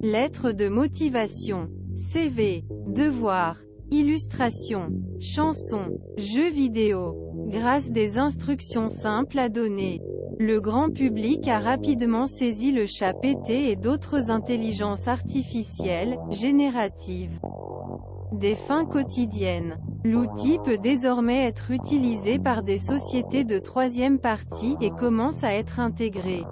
lettres de motivation, CV, devoirs, illustrations, chansons, jeux vidéo. Grâce des instructions simples à donner, le grand public a rapidement saisi le ChatGPT et d'autres intelligences artificielles, génératives. Des fins quotidiennes. L'outil peut désormais être utilisé par des sociétés de troisième partie et commence à être intégré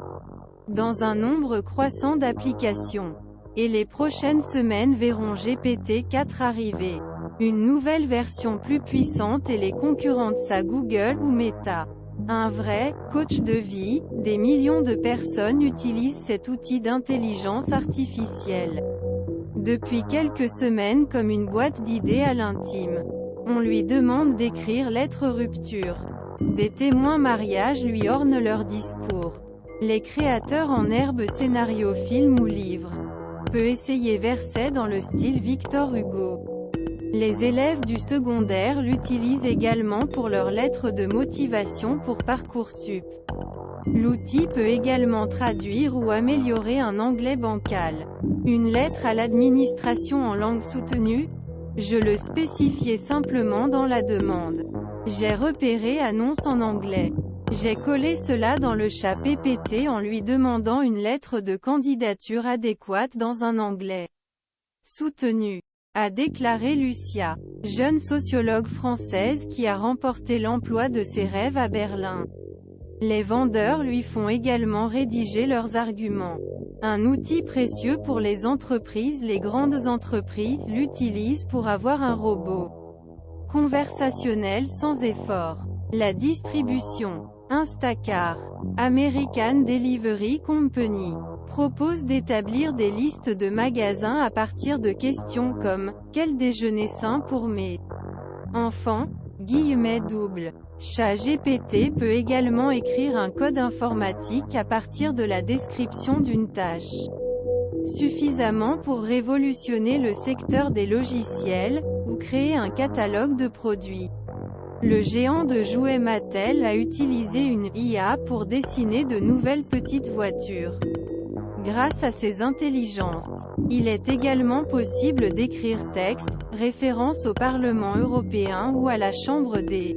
dans un nombre croissant d'applications. Et les prochaines semaines verront GPT-4 arriver. Une nouvelle version plus puissante et les concurrentes à Google ou Meta. Un vrai coach de vie, des millions de personnes utilisent cet outil d'intelligence artificielle depuis quelques semaines comme une boîte d'idées à l'intime. On lui demande d'écrire lettres rupture. Des témoins mariage lui ornent leur discours. Les créateurs en herbe scénario film ou livre. Peut essayer verset dans le style Victor Hugo. Les élèves du secondaire l'utilisent également pour leurs lettres de motivation pour Parcoursup. L'outil peut également traduire ou améliorer un anglais bancal. Une lettre à l'administration en langue soutenue? Je le spécifiais simplement dans la demande. J'ai repéré annonce en anglais. J'ai collé cela dans le ChatGPT en lui demandant une lettre de candidature adéquate dans un anglais soutenu, a déclaré Lucia, jeune sociologue française qui a remporté l'emploi de ses rêves à Berlin. Les vendeurs lui font également rédiger leurs arguments. Un outil précieux pour les entreprises. Les grandes entreprises l'utilisent pour avoir un robot conversationnel sans effort. La distribution. Instacart, American Delivery Company, propose d'établir des listes de magasins à partir de questions comme « Quel déjeuner sain pour mes enfants ?» double. ChatGPT peut également écrire un code informatique à partir de la description d'une tâche. Suffisamment pour révolutionner le secteur des logiciels, ou créer un catalogue de produits. Le géant de jouets Mattel a utilisé une IA pour dessiner de nouvelles petites voitures. Grâce à ses intelligences, il est également possible d'écrire texte, référence au Parlement européen ou à la Chambre des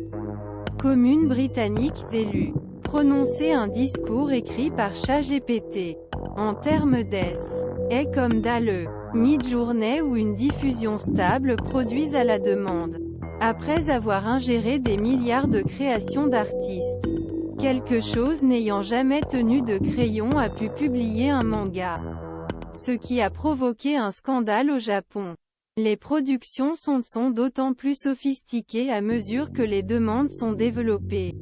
communes britanniques élus. Prononcer un discours écrit par ChatGPT. En termes d'ess, est comme dalle, mid-journée ou une diffusion stable produisent à la demande. Après avoir ingéré des milliards de créations d'artistes, quelque chose n'ayant jamais tenu de crayon a pu publier un manga. Ce qui a provoqué un scandale au Japon. Les productions sont d'autant plus sophistiquées à mesure que les demandes sont développées.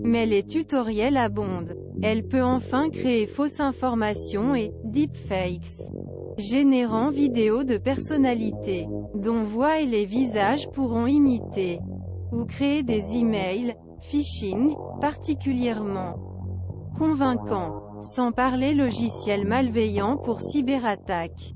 Mais les tutoriels abondent. Elle peut enfin créer fausses informations et deepfakes, générant vidéos de personnalités, dont voix et les visages pourront imiter, ou créer des emails, phishing, particulièrement convaincants, sans parler logiciels malveillants pour cyberattaques.